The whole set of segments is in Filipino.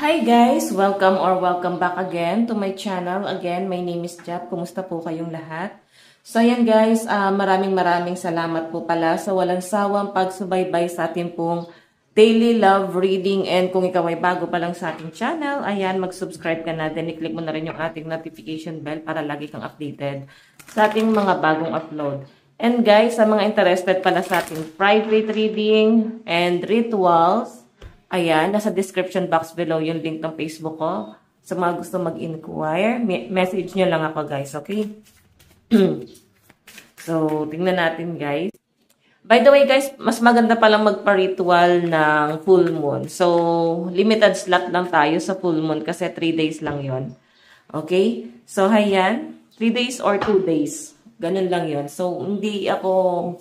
Hi guys! Welcome back again to my channel. Again, my name is Jap. Kumusta po kayong lahat? So ayan guys, maraming salamat po pala sa walang sawang pagsubaybay sa ating pong daily love reading. And kung ikaw ay bago pa lang sa ating channel, ayan, mag-subscribe ka na. Then i-click mo na rin yung ating notification bell para lagi kang updated sa ating mga bagong upload. And guys, sa mga interested pala sa ating private reading and rituals, ayan, nasa description box below yung link ng Facebook ko. Sa mga gusto mag-inquire, message nyo lang ako guys, okay? So, tingnan natin guys. By the way guys, mas maganda palang magpa-ritual ng full moon. So, limited slot lang tayo sa full moon kasi 3 days lang yon. Okay? So, ayan, 3 days or 2 days. Ganun lang yon. So, hindi ako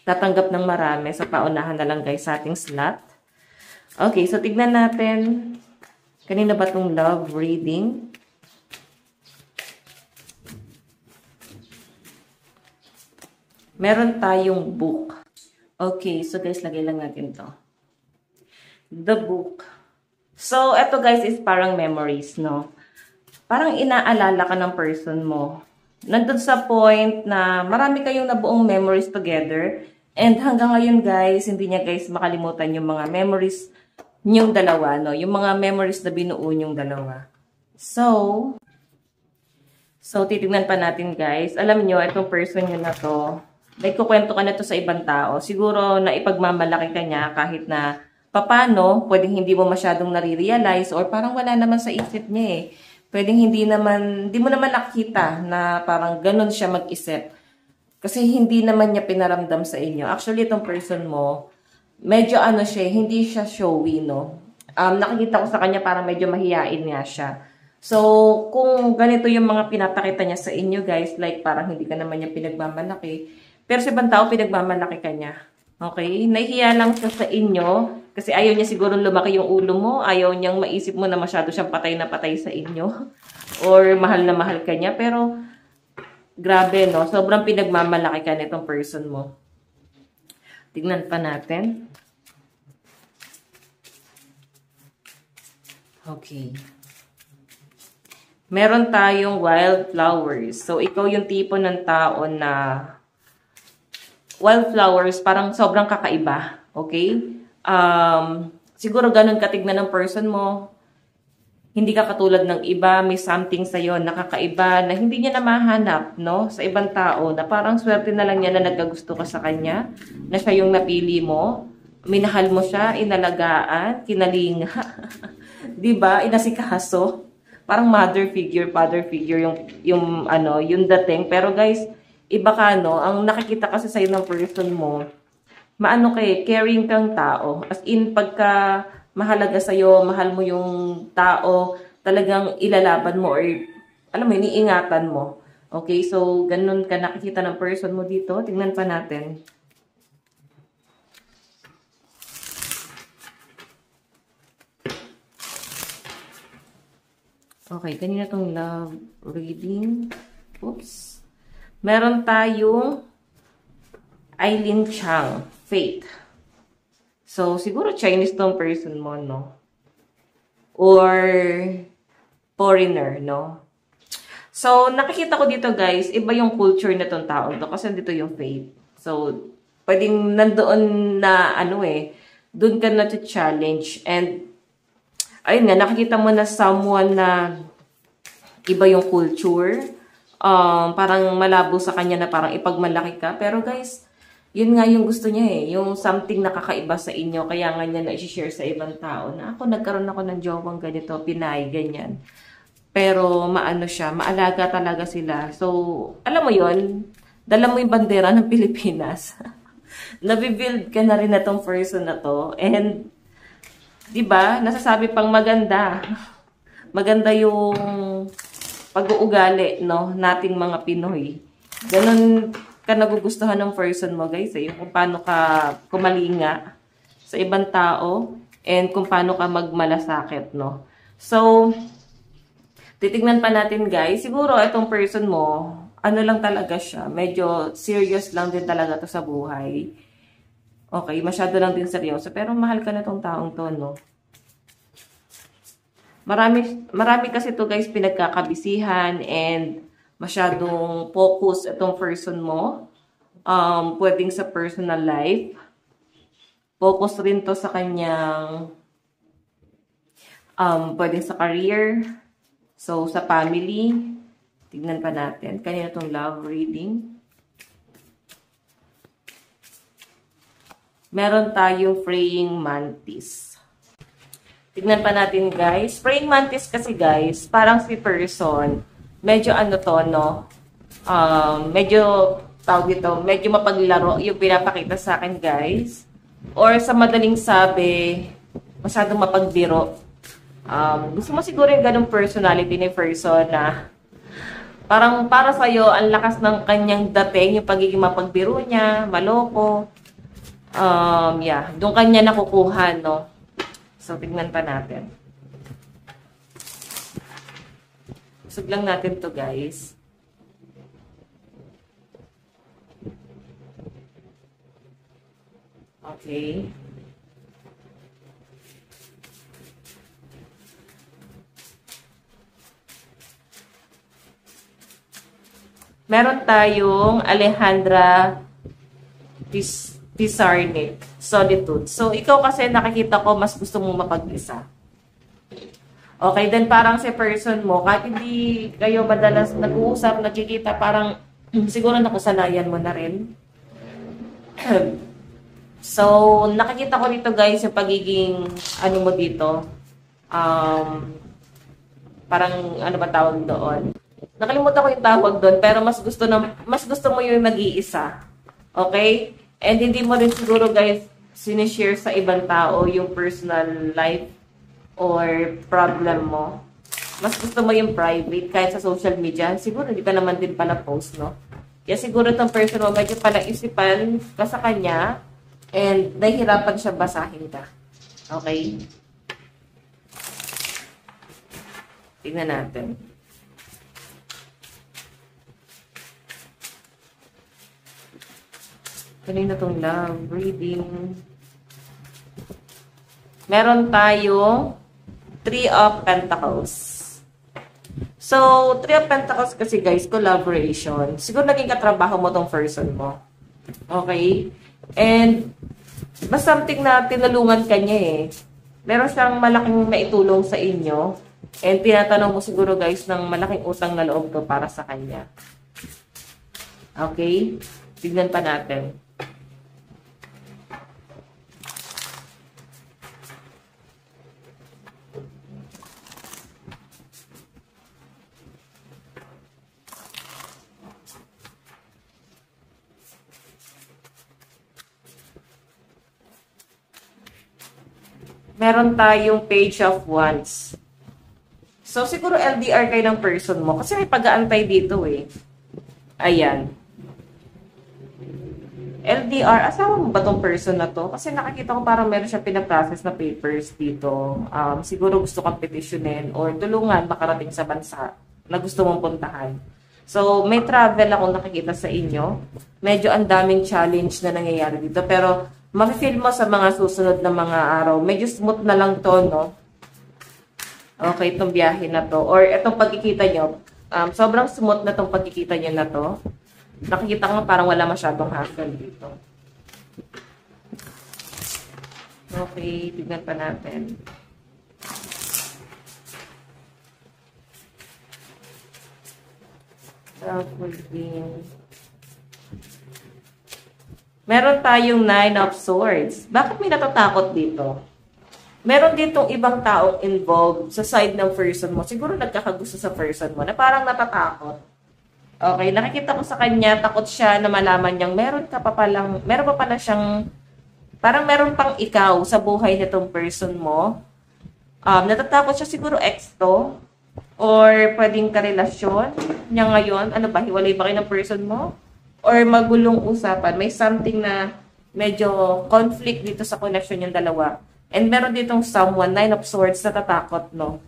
tatanggap ng marami. So, paunahan na lang guys sa ating slot. Okay, so tignan natin. Kanina ba itong love reading? Meron tayong book. Okay, so guys, lagay lang natin to. The book. So, eto guys is parang memories, no? Parang inaalala ka ng person mo. Nandun sa point na marami kayong nabuong memories together. And hanggang ngayon guys, hindi niya guys makalimutan yung mga memories yung dalawa, no? Yung mga memories na binuo yung dalawa. So, titignan pa natin, guys. Alam nyo, itong person nyo na to, nagkukwento ka na to sa ibang tao. Siguro, na ipagmamalaki ka niya kahit na papano, pwedeng hindi mo masyadong nare-realize or parang wala naman sa isip niya eh. Pwedeng hindi mo naman nakita na parang ganun siya mag-isip. Kasi hindi naman niya pinaramdam sa inyo. Actually, itong person mo, medyo ano siya, hindi siya showy, no? Nakikita ko sa kanya parang medyo mahiyain nga siya. So, kung ganito yung mga pinapakita niya sa inyo, guys, like parang hindi ka naman niya pinagmamalaki. Pero sa ibang tao, pinagmamalaki ka niya. Okay? Nahihiya lang siya sa inyo kasi ayaw niya siguro lumaki yung ulo mo. Ayaw niyang maisip mo na masyado siyang patay na patay sa inyo. Or mahal na mahal ka niya. Pero, grabe, no? Sobrang pinagmamalaki ka nitong person mo. Tignan pa natin. Okay. Meron tayong wildflowers. So, ikaw yung tipo ng tao na wildflowers, parang sobrang kakaiba. Okay? Siguro ganun katignan ng person mo. Hindi ka katulad ng iba, may something sa'yo na kakaiba na hindi niya na mahanap, no? Sa ibang tao, na parang swerte na lang niya na nagkagusto ka sa kanya, na siya yung napili mo, minahal mo siya, inalagaan, kinalinga, diba? Inasikaso. Parang mother figure, father figure, yung dating. Pero guys, iba ka, no? Ang nakikita kasi sa'yo ng person mo, maano kay caring kang tao. As in, pagka mahalaga sa'yo, mahal mo yung tao, talagang ilalaban mo or, alam mo, iniingatan mo. Okay, so, ganun ka nakikita ng person mo dito. Tingnan pa natin. Okay, kanina tong love reading. Oops. Meron tayong Eileen Chang, Faith. So, siguro Chinese tong person mo, no? Or foreigner, no? So, nakikita ko dito, guys, iba yung culture na tong tao to kasi dito yung faith. So, pwedeng nandoon na, doon ka na to challenge. And, ayun nga, nakikita mo na someone na iba yung culture. Parang malabo sa kanya na parang ipagmalaki ka. Pero, guys, yun nga yung gusto niya eh. Yung something nakakaiba sa inyo. Kaya nga niya na-share sa ibang tao na nagkaroon ako ng jowang ganito, Pinay, ganyan. Pero maano siya, maalaga talaga sila. So, alam mo yun, dala mo yung bandera ng Pilipinas. Nabibuild ka na rin na tong person na to. And, diba, nasasabi pang maganda. Maganda yung pag-uugali, no, nating mga Pinoy. Ganun ka nagugustuhan ng person mo, guys, eh. Kung paano ka kumalinga sa ibang tao and kung paano ka magmalasakit, no. So, titignan pa natin, guys. Siguro, itong person mo, ano lang talaga siya, medyo serious lang din talaga to sa buhay. Okay, masyado lang din seryoso. Pero mahal ka na tong taong to, no. Marami kasi to guys pinagkakabisihan and masyadong focus itong person mo. Pwedeng sa personal life. Focus rin to sa kanyang pwedeng sa career. So, sa family. Tignan pa natin. Kanina itong love reading. Meron tayong praying mantis. Tignan pa natin guys. Praying mantis kasi guys, parang si person, medyo ano to, no? Medyo, tawag dito, medyo mapaglaro yung pinapakita sa akin guys. Or sa madaling sabi, masyadong mapagbiro. Gusto mo siguro yung ganong personality ni person na parang para sa'yo, ang lakas ng kanyang dating, yung pagiging mapagbiro niya, maloko. Yeah, doon kanya nakukuha, no? So, tignan pa natin. Usog lang natin to guys. Okay. Meron tayong Alejandra Pizarnik, Solitude. So, ikaw kasi nakikita ko mas gusto mong mapag-isa. Okay, then parang si person mo, kahit hindi kayo madalas nag-uusap, nagkikita, parang siguro nakasanayan mo na rin. So, nakikita ko dito guys yung pagiging, ano mo dito, parang, ano ba tawag doon? Nakalimutan ko yung tawag doon, pero mas gusto mo yung nag-iisa. Okay? And hindi mo rin siguro guys, sinishare sa ibang tao yung personal life or problem mo. Mas gusto mo yung private, kahit sa social media, siguro hindi ka naman din pala post, no? Kaya siguro itong person mo, medyo pala isipan ka sa kanya, and nahihirapan siya basahin ka. Okay? Tingnan natin. Kanina itong love reading. Meron tayo Three of Pentacles. So, Three of Pentacles kasi guys, collaboration. Siguro naging katrabaho mo tong person mo. Okay? And, mas something na tinulungan ka niya eh. Meron siyang malaking maitulong sa inyo. And tinatanong mo siguro guys ng malaking utang na loob ko para sa kanya. Okay? Tignan pa natin. Meron tayong Page of Wands. So, siguro LDR kayo ng person mo. Kasi may pag-aantay dito eh. Ayan. LDR, asawa mo ba tong person na to? Kasi nakikita ko parang meron siya pinaprocess na papers dito. Siguro gusto kang petitionin or tulungan makarating sa bansa na gusto mong puntahan. So, may travel akong nakikita sa inyo. Medyo ang daming challenge na nangyayari dito. Pero, mafe-feel mo sa mga susunod na mga araw. Medyo smooth na lang to, no? Okay, itong biyahe na to. Or itong pagkikita nyo. Sobrang smooth na itong pagkikita nyo na to. Nakikita ko parang wala masyadong hassle dito. Okay, tignan pa natin. Self-reading. Meron tayong Nine of Swords. Bakit may natatakot dito? Meron ditong ibang taong involved sa side ng person mo. Siguro nagkakagusto sa person mo na parang natatakot. Okay, nakikita ko sa kanya, takot siya na malaman niyang meron pa pala siyang, parang meron pang ikaw sa buhay nitong person mo. Natatakot siya siguro ex to, or pwedeng karelasyon niya ngayon. Ano ba, hiwalay ba kayo ng person mo? Or magulong usapan. May something na medyo conflict dito sa connection yung dalawa. And meron ditong someone, Nine of Swords, natatakot, no?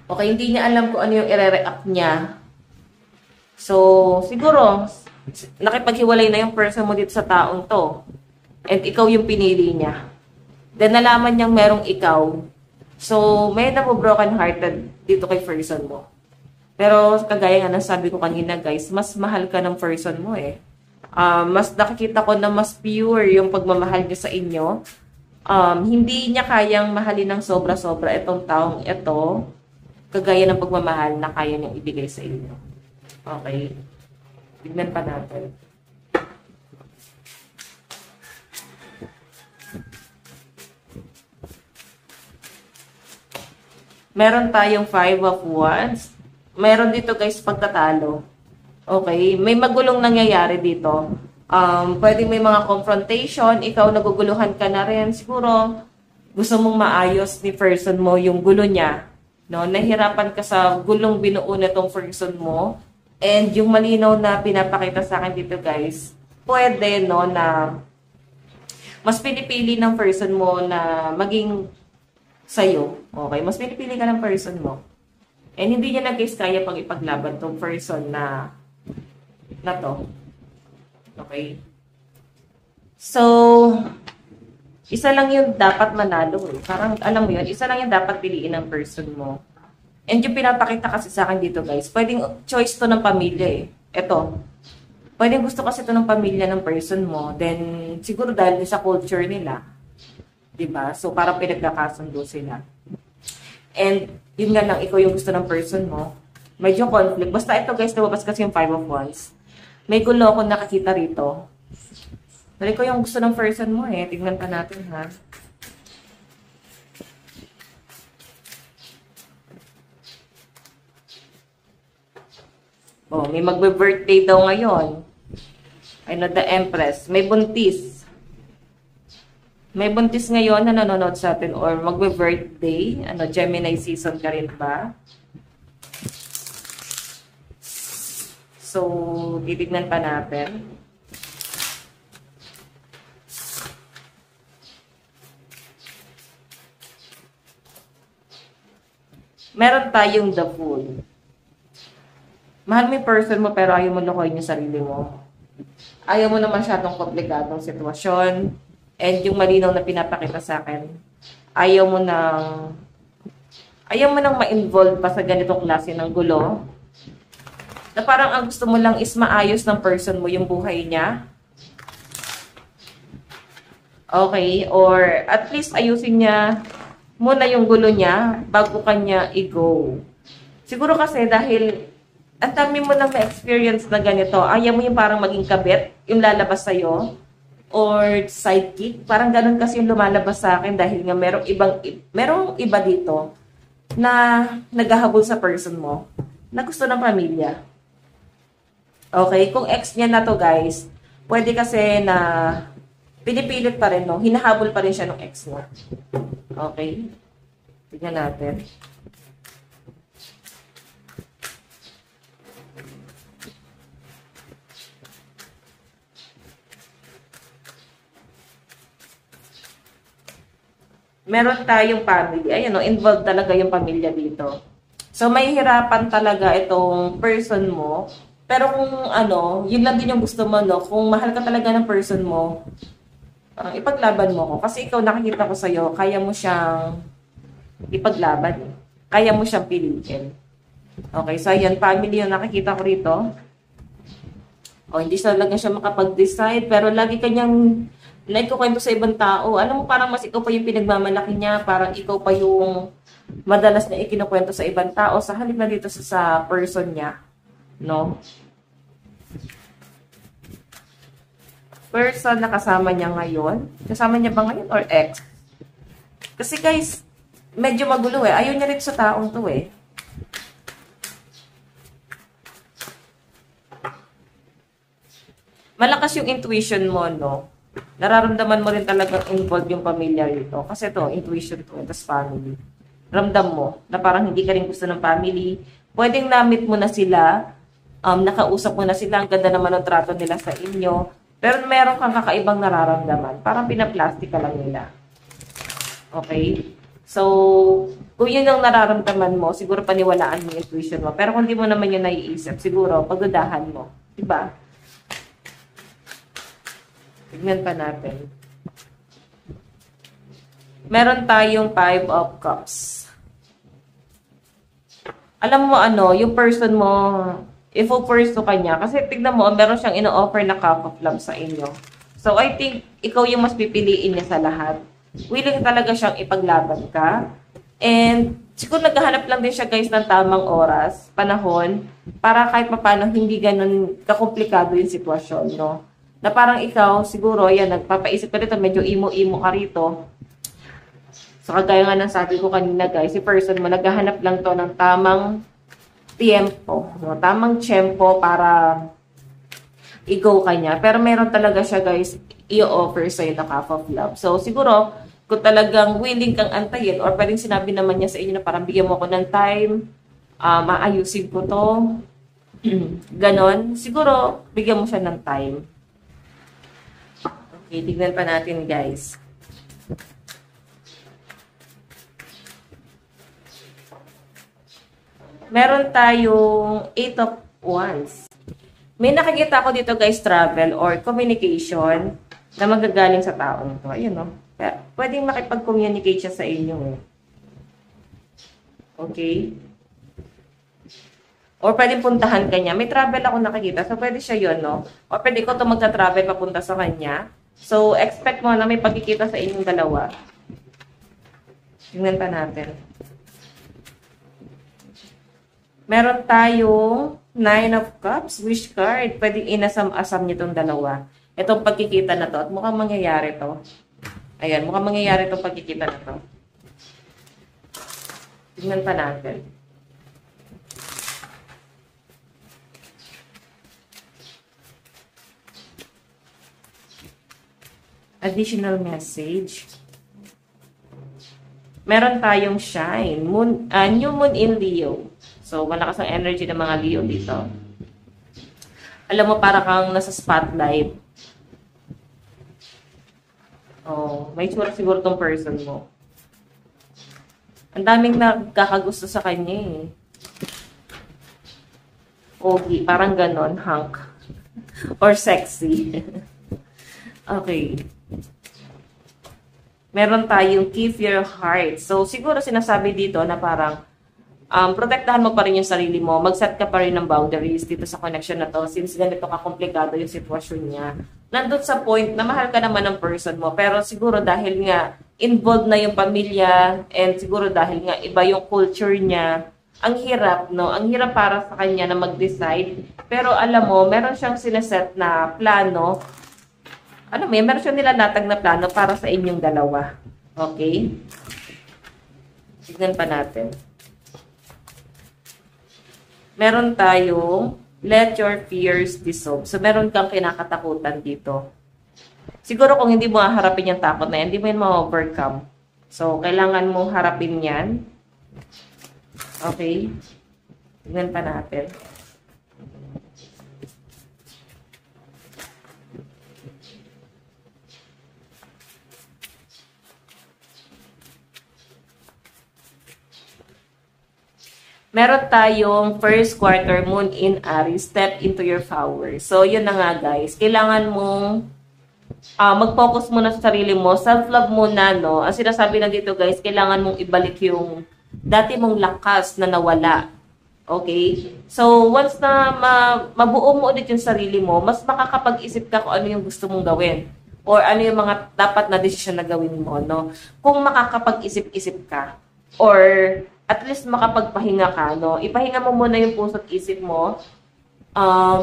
Okay, hindi niya alam kung ano yung i-react niya. So, siguro, nakipaghiwalay na yung person mo dito sa taong to. And ikaw yung pinili niya. Then, nalaman niyang merong ikaw. So, may broken hearted dito kay person mo. Pero, kagaya nga ng sabi ko kanina, guys, mas mahal ka ng person mo eh. Mas nakikita ko na mas pure yung pagmamahal niya sa inyo. Hindi niya kayang mahalin ng sobra-sobra itong taong ito, kagaya ng pagmamahal na kaya niyang ibigay sa inyo. Okay? Tignan pa natin. Meron tayong 5 of Wands. Meron dito guys pagtatalo. Okay? May magulong nangyayari dito. Pwedeng may mga confrontation. Ikaw naguguluhan ka na rin. Siguro gusto mong maayos ni person mo yung gulo niya. No? Nahirapan ka sa gulong binuo na tong person mo. And yung malinaw na pinapakita sa akin dito guys, pwede no na mas pinipili ng person mo na maging sa'yo. Okay? Mas pinipili ka ng person mo. And hindi niya na guys kaya pang ipaglaban tong person na to. Okay? So, isa lang yung dapat manalo. Eh. Parang, alam mo yun, isa lang yung dapat piliin ng person mo. And yung pinapakita kasi sa akin dito guys, pwedeng choice to ng pamilya eh. Ito. Pwedeng gusto kasi to ng pamilya ng person mo. Then, siguro dahil sa culture nila. Diba? So, parang pinagkakasundo sila. And, yun nga lang, ikaw yung gusto ng person mo. Medyo conflict. Basta ito guys, lumabas kasi yung 5 of Wands. May gulo akong nakakita rito. Dali ko yung gusto ng person mo eh. Tignan pa natin ha. Oh, may magbe-birthday daw ngayon. Ano, the Empress. May buntis. May buntis ngayon na nanonood sa atin or magbe-birthday. Ano, Gemini season ka rin ba? So, titignan pa natin. Meron tayong the Fool. Mahal mo yung person mo pero ayaw mo lukoyin yung sarili mo. Ayaw mo na masyadong komplikadong sitwasyon. And yung malinaw na pinapakita sa akin, ayaw mo nang ma-involve pa sa ganitong klase ng gulo. Na parang ang gusto mo lang is maayos ng person mo yung buhay niya. Okay? Or at least ayusin niya muna yung gulo niya bago kanya i-go. Siguro kasi dahil ang dami mo nang ma-experience na ganito, ayaw mo yung parang maging kabit, yung lalabas sa'yo, or sidekick. Parang ganun kasi yung lumalabas sa akin dahil nga merong iba dito na naghahabol sa person mo na gusto ng pamilya. Okay? Kung ex niya na to guys, pwede kasi na pinipilit pa rin, no? Hinahabol pa rin siya ng ex mo. Okay? Tignan natin. Meron tayong family. Ayan, no? Involved talaga yung pamilya dito. So, may hirapan talaga itong person mo. Pero kung ano, yun lang din yung gusto mo, no? Kung mahal ka talaga ng person mo, ipaglaban mo ko. Kasi ikaw, nakikita ko sa'yo, kaya mo siyang ipaglaban. Kaya mo siyang piliin. Okay, so ayan, family yung nakikita ko rito. O, hindi talaga siya makapag-decide, pero lagi kanyang naikukwento sa ibang tao. Alam mo, parang mas ikaw pa yung pinagmamalaki niya, parang ikaw pa yung madalas na ikinukwento sa ibang tao sa halip na dito sa person niya. No? Person na kasama niya ngayon. Kasama niya ba ngayon or ex? Kasi guys, medyo magulo eh. Ayaw niya rin sa taong to eh. Malakas yung intuition mo, no? Nararamdaman mo rin talagang involved yung pamilya rito. Kasi ito, intuition to, tas family. Ramdam mo na parang hindi ka rin gusto ng family. Pwedeng namit mo na sila, nakausap mo na sila, ang ganda naman ng trato nila sa inyo. Pero meron kang kakaibang nararamdaman. Parang pinaplastic ka lang nila. Okay? So, kung yun ang nararamdaman mo, siguro paniwalaan mo yung intuition mo. Pero kung di mo naman yun naiisip, siguro pagdudahan mo. Diba? Tignan pa natin. Meron tayong 5 of Cups. Alam mo ano, yung person mo, if pursue ka niya, kasi tignan mo, meron siyang ino-offer na cup of love sa inyo. So, I think, ikaw yung mas pipiliin niya sa lahat. Willing talaga siyang ipaglaban ka. And, siguro naghahanap lang din siya guys ng tamang oras, panahon, para kahit papano hindi ganun kakomplikado yung sitwasyon, no? Na parang ikaw, siguro, yan, nagpapaisip ka dito, medyo imo-imo ka rito. So, kagaya nga ng sabi ko kanina guys, si person mo, naghahanap lang to ng tamang tiempo, no? Tamang tiyempo para i-go ka niya. Pero meron talaga siya guys, i-offer sa'yo na cup of love. So, siguro, kung talagang willing kang antayin, or pwedeng sinabi naman niya sa inyo na parang bigyan mo ako ng time, maayusin ko to, ganon, siguro, bigyan mo siya ng time. Okay, tignan pa natin guys. Meron tayong 8 of Wands. May nakikita ko dito guys, travel or communication na magagaling sa taong to. Ayun, no? Kaya, pwedeng makipag-communicate siya sa inyo. Okay? Or pwedeng puntahan ka niya. May travel ako nakikita. So, pwede siya yun, no? Or pwede ko ito magta-travel papunta sa kanya. So, expect mo na may pagkikita sa inyong dalawa. Tingnan pa natin. Meron tayong 9 of Cups, wish card. Pwedeng inasam-asam niyo itong dalawa. Itong pagkikita na to. At mukhang mangyayari to. Ayan, mukhang mangyayari itong pagkikita na to. Tingnan pa natin. Additional message. Meron tayong shine. New moon in Leo. So, malakas ang energy ng mga Leo dito. Alam mo, para kang nasa spotlight. Oh, may tsura siguro tong person mo. Ang daming nagkakagusto sa kanya eh. Pogi, parang ganon, hunk. Or sexy. Okay. Meron tayong keep your heart. So, siguro sinasabi dito na parang protektahan mo pa rin yung sarili mo. Mag-set ka pa rin ng boundaries dito sa connection na to. Since ganito ka-komplikado yung sitwasyon niya. Nandun sa point na mahal ka naman ng person mo. Pero siguro dahil nga involved na yung pamilya and siguro dahil nga iba yung culture niya, ang hirap, no? Ang hirap para sa kanya na mag-decide. Pero alam mo, meron siyang sineset na plano. Alam mo, meron siyang nilalatag na plano para sa inyong dalawa. Okay? Tignan pa natin. Meron tayong let your fears dissolve. So, meron kang kinakatakutan dito. Siguro kung hindi mo harapin yung takot na yan, hindi mo yan ma-overcome. So, kailangan mo harapin yan. Okay? Tignan pa natin. Meron tayong first quarter moon in Aries, step into your power. So, yun na nga guys. Kailangan mong mag-focus muna sa sarili mo. Self-love muna, no? Ang sinasabi na dito guys, kailangan mong ibalik yung dati mong lakas na nawala. Okay? So, once na mabuo mo ulit yung sarili mo, mas makakapag-isip ka kung ano yung gusto mong gawin. Or ano yung mga dapat na desisyon na gawin mo, no? Kung makakapag-isip-isip ka. Or at least makapagpahinga ka, no? Ipahinga mo muna yung puso't isip mo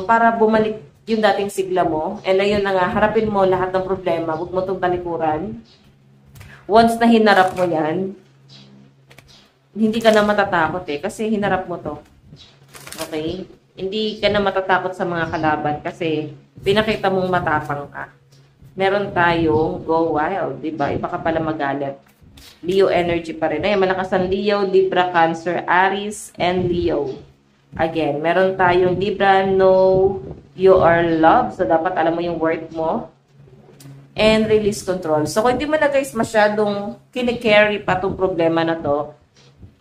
para bumalik yung dating sigla mo. And ayun na nga, harapin mo lahat ng problema. Huwag mo itong talikuran. Once na hinarap mo yan, hindi ka na matatakot eh. Kasi hinarap mo to. Okay? Hindi ka na matatakot sa mga kalaban kasi pinakita mong matapang ka. Meron tayong go wild, diba? Iba ka pala magalit. Leo energy pa rin. Ayan, malakas ang Leo, Libra, Cancer, Aries, and Leo. Again, meron tayong Libra, know you are loved. So, dapat alam mo yung worth mo. And release control. So, kung hindi mo na guys masyadong kinicarry pa itong problema na to,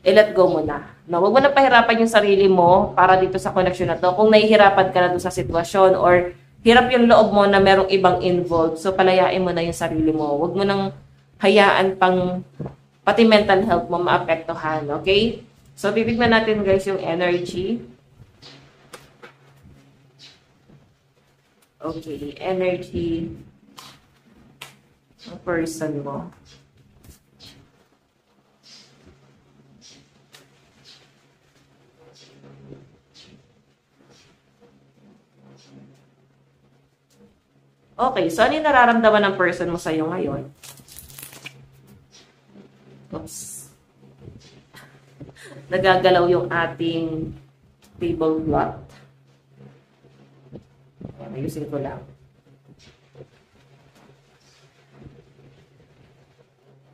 let go mo na. No, huwag mo na pahirapan yung sarili mo para dito sa connection na to. Kung nahihirapan ka na doon sa sitwasyon or hirap yung loob mo na merong ibang involved, so palayain mo na yung sarili mo. Huwag mo nang hayaan pang pati mental health mo maapektuhan, okay? So, titignan natin guys yung energy. Okay, energy ng person mo. Okay, so ano yung nararamdaman ng person mo sa'yo ngayon? Oops. Nagagalaw yung ating tablecloth. Ayusin ko lang.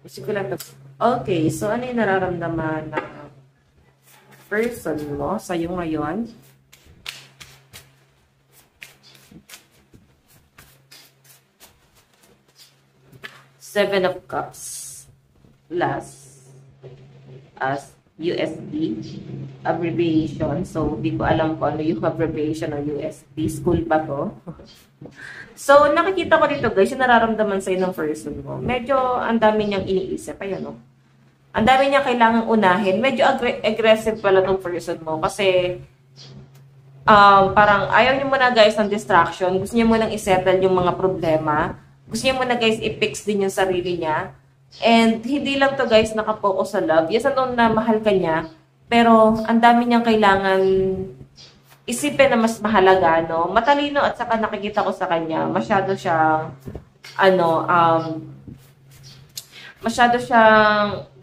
Ayusin ko lang. Okay, so ano yung nararamdaman ng person mo sa'yo ngayon? Seven of Cups plus as USD abbreviation. So, di ko alam kung ano yung abbreviation ng USD. School pa to. So, nakikita ko dito guys, yung nararamdaman sa'yo ng person mo. Medyo ang dami niyang iniisip. Ayan o. Ang dami niya kailangang unahin. Medyo aggressive pala tong person mo. Kasi, parang ayaw niyo muna guys ng distraction. Gusto niya munang isettle yung mga problema. Gusto niya muna guys i-fix din yung sarili niya. And hindi lang to guys nakapokus sa love. Yes, andun na mahal ka niya. Pero ang dami niyang kailangan isipin na mas mahalaga, no? Matalino at saka nakikita ko sa kanya, masyado siyang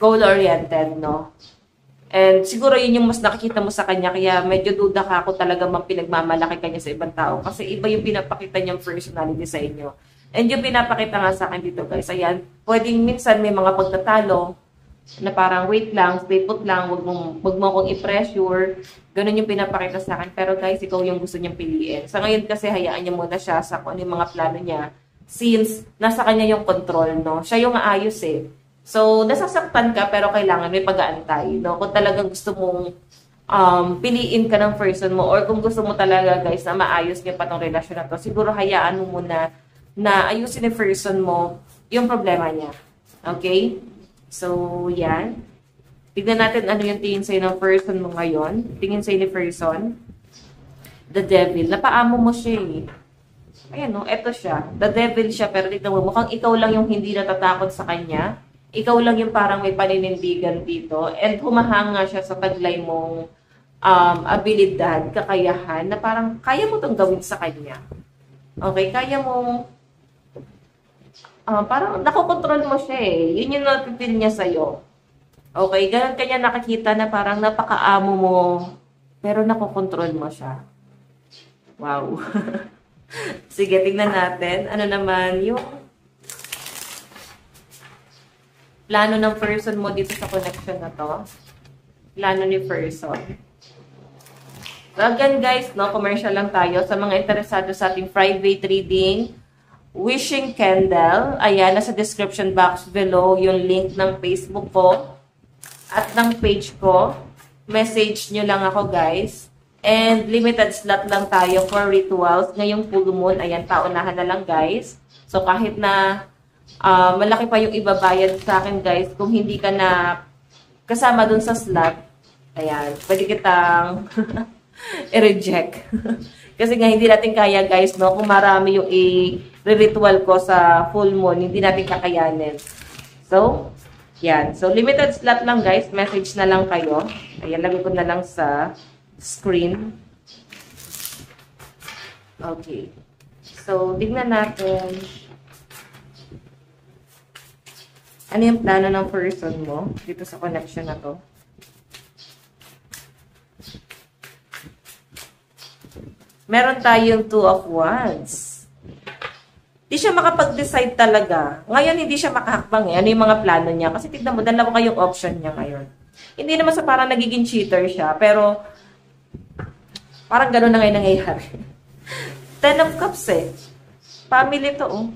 goal-oriented, no? And siguro yun yung mas nakikita mo sa kanya, kaya medyo duda ka kung talaga mang pinagmamalaki kanya sa ibang tao. Kasi iba yung pinapakita niyang personality sa inyo. And yung pinapakita nga sa akin dito guys, ayan, pwedeng minsan may mga pagtatalo na parang wait lang, stay put lang, wag mo akong i-pressure. Ganun yung pinapakita sa akin. Pero guys, ikaw yung gusto niyang piliin. Sa ngayon kasi hayaan niya muna siya sa kung ano yung mga plano niya. Since nasa kanya yung control, no? Siya yung maayos eh. So, nasasaktan ka pero kailangan may pag-aantay, no? Kung talagang gusto mong piliin ka ng person mo or kung gusto mo talaga guys na maayos niya pa tong relasyon na to, siguro hayaan mo muna na ayusin ni person mo yung problema niya. Okay? So, yan. Tignan natin ano yung tingin sa'yo ng person mo ngayon. Tingin sa'yo ni person. The devil. Napaamo mo siya eh. Ayan no, eto siya. The devil siya, pero tignan mo, mukhang ikaw lang yung hindi natatakot sa kanya. Ikaw lang yung parang may paninindigan dito. And humahanga siya sa taglay mong abilidad, kakayahan, na parang kaya mo itong gawin sa kanya. Okay? Kaya mo parang nakokontrol mo siya eh. Yun yung napipil niya sa'yo. Okay, ganun kanya nakakita na parang napakaamo mo, pero nakokontrol mo siya. Wow. Sige, tingnan natin. Ano naman yung plano ng person mo dito sa connection na to? Plano ni person. So again guys, no, commercial lang tayo. Sa mga interesado sa ating private reading, Wishing Candle, ayan, nasa description box below yung link ng Facebook ko at ng page ko. Message nyo lang ako guys. And limited slot lang tayo for rituals. Ngayong full moon, ayan, paunahan na lang guys. So kahit na malaki pa yung ibabayad sa akin guys, kung hindi ka na kasama dun sa slot, ayan, pwede kitang i-reject. Kasi nga hindi natin kaya guys, no, kung marami yung i-ritual ko sa full moon, hindi natin kakayanin. So, yan. So, limited slot lang guys. Message na lang kayo. Ayan, lagay ko na lang sa screen. Okay. So, tignan natin. Ano yung plano ng person mo dito sa connection na to? Meron tayong 2 of Wands. Hindi siya makapag-decide talaga. Ngayon, hindi siya makahakbang eh. Ano yung mga plano niya? Kasi tignan mo, dalawa kayong option niya ngayon. Hindi naman sa parang nagiging cheater siya, pero parang gano'n na ngayon nangyayari. 10 of Cups eh. Family to oh.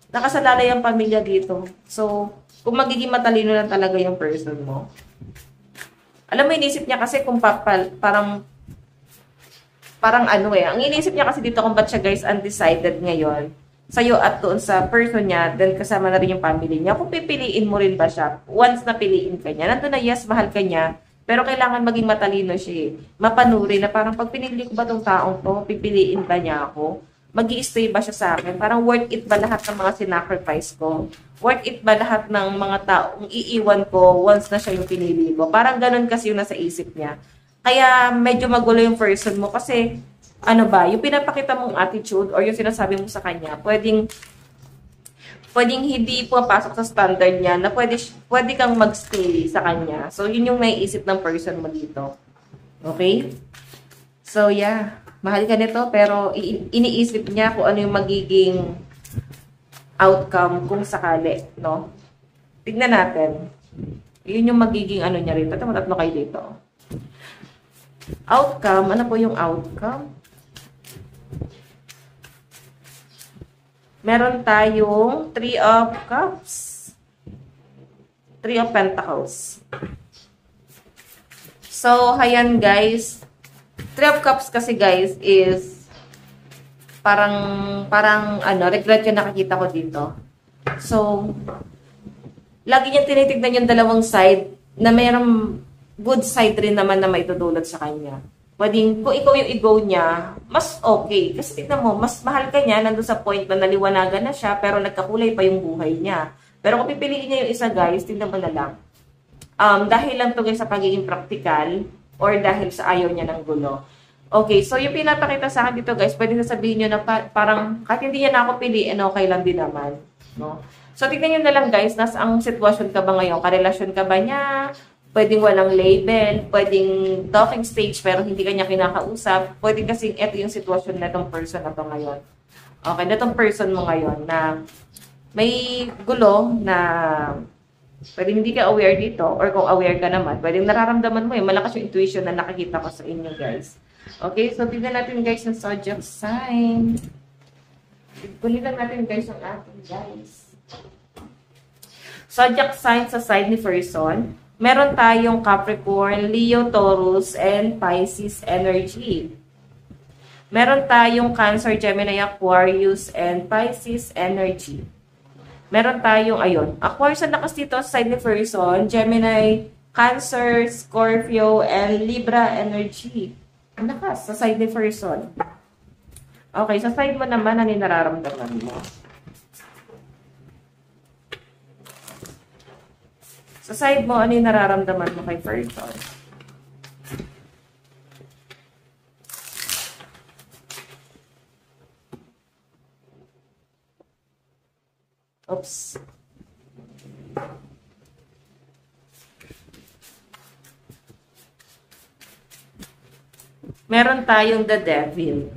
Nakasalalay ang pamilya dito. So, kung magiging matalino na talaga yung person mo. Alam mo, inisip niya kasi kung parang ano eh. Ang inisip niya kasi dito kung ba't siya guys undecided ngayon. sa'yo at doon sa person niya, then kasama na rin yung family niya, kung pipiliin mo rin ba siya, once na piliin ka niya, nandun na yes, mahal ka niya, pero kailangan maging matalino siya, mapanuri na parang pag pinili ko ba tong taong to, pipiliin ba niya ako? Mag-i-stay ba siya sa akin? Parang worth it ba lahat ng mga sinacrifice ko? Worth it ba lahat ng mga taong iiwan ko once na siya yung pinili ko? Parang ganun kasi yung nasa isip niya. Kaya medyo magulo yung person mo kasi ano ba, yung pinapakita mong attitude or yung sinasabi mo sa kanya, pwedeng hindi pumapasok sa standard niya na pwede kang magstay sa kanya. So, yun yung naiisip ng person mo dito. Okay? So, yeah. Mahal ka nito, pero iniisip niya kung ano yung magiging outcome kung sakali, no? Tignan natin. Yun yung magiging ano niya rito. Tatlo kayo dito. Outcome, ano po yung outcome? Meron tayong 3 of Cups. 3 of Pentacles. So, ayan guys. 3 of Cups kasi guys is parang ano, regret yung nakikita ko dito. So, lagi niyang tinitignan yung dalawang side na mayroong good side rin naman na maitudulot sa kanya. Pwedeng, kung ikaw yung ego niya, mas okay. Kasi tignan mo, mas mahal ka niya, nandun sa point na naliwanagan na siya, pero nagkakulay pa yung buhay niya. Pero kung pipiliin niya yung isa guys, tignan mo na lang. Dahil lang to guys sa pagiging practical, or dahil sa ayaw niya ng gulo. Okay, so yung pinapakita sa akin dito guys, pwede sasabihin nyo na parang, kahit hindi niya na ako piliin, okay lang din naman. No? So tignan nyo na lang guys, nasa ang sitwasyon ka ba ngayon? Karelasyon ka ba niya? Pwedeng walang label, pwedeng talking stage pero hindi kanya kinakausap. Pwedeng kasi ito yung sitwasyon na itong person na to ngayon. Okay, na itong person mo ngayon na may gulo na pwedeng hindi ka aware dito or kung aware ka naman, pwedeng nararamdaman mo malakas yung intuition na nakikita ko sa inyo guys. Okay, so tignan natin guys ng zodiac sign. Kulitan natin guys ang ating guys. Zodiac sign sa side ni person. Meron tayong Capricorn, Leo, Taurus, and Pisces energy. Meron tayong Cancer, Gemini, Aquarius, and Pisces energy. Meron tayong, ayun, Aquarius ang lakas dito sa side ni person, Gemini, Cancer, Scorpio, and Libra energy. Ang lakas sa side ni person. Okay, sa side mo naman, ano yung nararamdaman mo? Sa side mo, ano yung nararamdaman mo kay person? Oops. Meron tayong the devil.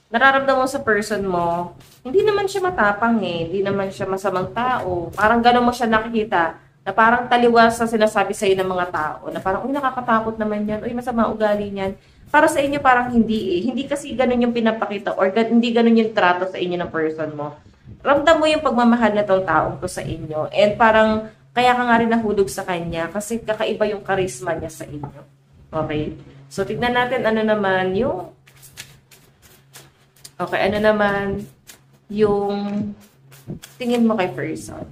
Nararamdaman mo sa person mo, hindi naman siya matapang hindi naman siya masamang tao. Parang gano'n mo siya nakikita, na parang taliwas sa sinasabi sa'yo ng mga tao, na parang, uy, nakakatakot naman yan, uy, masama ugali niyan. Para sa inyo, parang hindi Hindi kasi gano'n yung pinapakita, or hindi gano'n yung trato sa inyo ng person mo. Ramdam mo yung pagmamahal na tong taong to sa inyo, and parang, kaya ka nga rin nahulog sa kanya, kasi kakaiba yung charisma niya sa inyo. Okay? So, tignan natin ano naman yung okay, ano naman yung tingin mo kay person.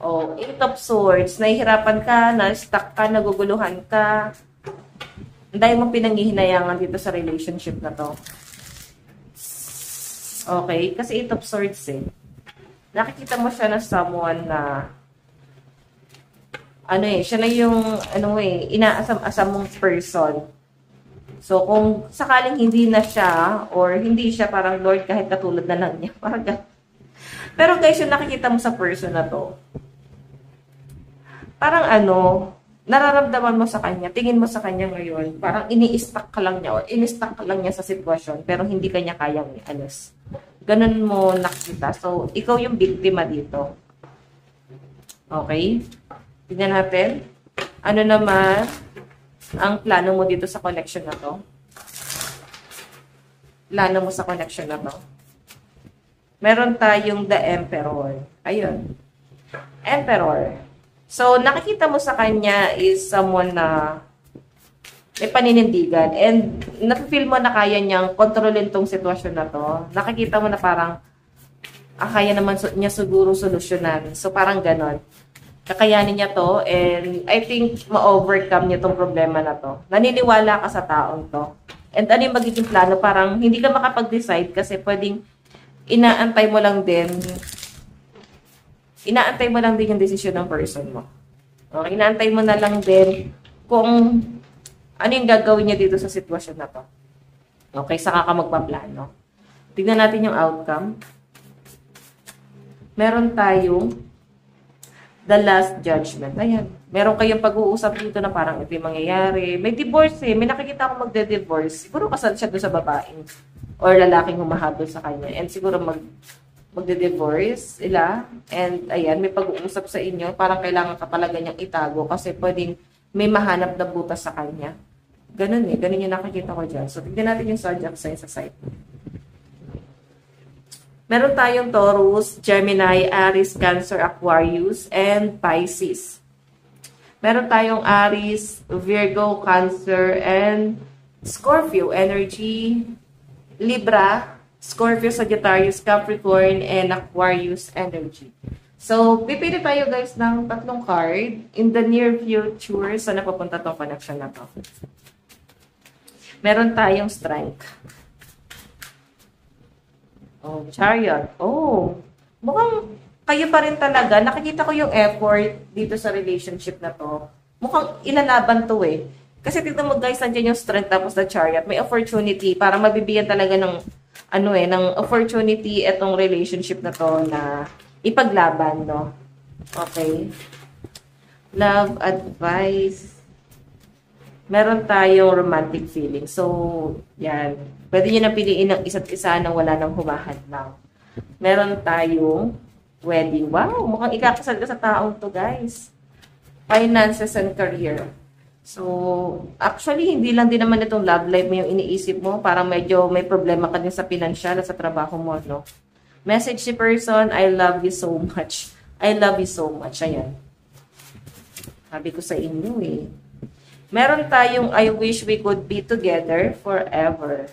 O, 8 of Swords, nahihirapan ka, na-stuck ka, naguguluhan ka. Dahil mo pinanghihinayangan dito sa relationship na to. Okay, kasi 8 of Swords nakikita mo siya na someone na siya na yung inaasam-asam mong person. So, kung sakaling hindi na siya, or hindi siya parang Lord kahit katulad na lang niya. Parang pero guys, yung nakikita mo sa person na to, parang nararamdaman mo sa kanya, tingin mo sa kanya ngayon, parang ini-stuck ka lang niya, or in-stuck ka lang niya sa sitwasyon, pero hindi kanya kayang i-alis. Ganun mo nakita. So, ikaw yung biktima dito. Okay? Tignan natin. Ano naman ang plano mo dito sa connection na to? Plano mo sa connection na to? Meron tayong the Emperor. Ayun. Emperor. So, nakikita mo sa kanya is someone na may paninindigan. And nafe-feel mo na kaya niyang kontrolin tong sitwasyon na to. Nakikita mo na parang, kaya naman niya siguro solusyonan. So, parang ganon. Kakayanin niya to, and I think ma-overcome niya tong problema na to. Naniniwala ka sa taong to. And ano yung magiging plano? Parang hindi ka makapag-decide kasi pwedeng inaantay mo lang din yung desisyon ng person mo. Okay, inaantay mo na lang din kung ano yung gagawin niya dito sa sitwasyon na to. Okay, saka ka magpaplano. Tignan natin yung outcome. Meron tayong The Last Judgment. Ayan. Meron kayong pag-uusap dito na parang ito yung mangyayari. May divorce eh. May nakikita akong magde-divorce. Siguro kasal siya doon sa babaeng or lalaking humahabol sa kanya. And siguro magde-divorce sila. And ayan, may pag-uusap sa inyo. Parang kailangan ka talaga niyang itago kasi pwedeng may mahanap na butas sa kanya. Ganun eh. Ganun yung nakikita ko dyan. So, tignan natin yung zodiac sign sa site. Meron tayong Taurus, Gemini, Aries, Cancer, Aquarius, and Pisces. Meron tayong Aries, Virgo, Cancer, and Scorpio energy, Libra, Scorpio, Sagittarius, Capricorn, and Aquarius energy. So, pipili tayo guys ng 3 card in the near future. Saan napapunta tong connection na to? Meron tayong Strength. Oh, Chariot. Oh, mukhang kayo pa rin talaga. Nakikita ko yung effort dito sa relationship na to. Mukhang ilalaban to eh. Kasi tignan mo guys, nandiyan yung Strength tapos the Chariot. May opportunity para mabibigyan talaga ng ng opportunity itong relationship na to na ipaglaban, no? Okay. Love advice. Meron tayong romantic feeling. So, yan. Pwede nyo na piliin ng isa't isa nang wala nang humahadlang. Meron tayong wedding. Wow, mukhang ikakasal ka sa taong to, guys. Finances and career. So, actually, hindi lang din naman itong love life mo yung iniisip mo. Parang medyo may problema ka din sa pinansyal at sa trabaho mo, no? Message si person, I love you so much. I love you so much. Ayan. Sabi ko sa inyo eh. Meron tayong I wish we could be together forever.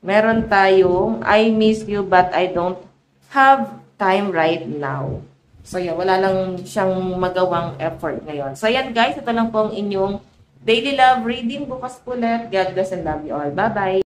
Meron tayong I miss you but I don't have time right now. So yan, wala lang siyang magawang effort ngayon. So yan guys, ito lang po ang inyong daily love reading. Bukas ulit. God bless and love you all. Bye-bye!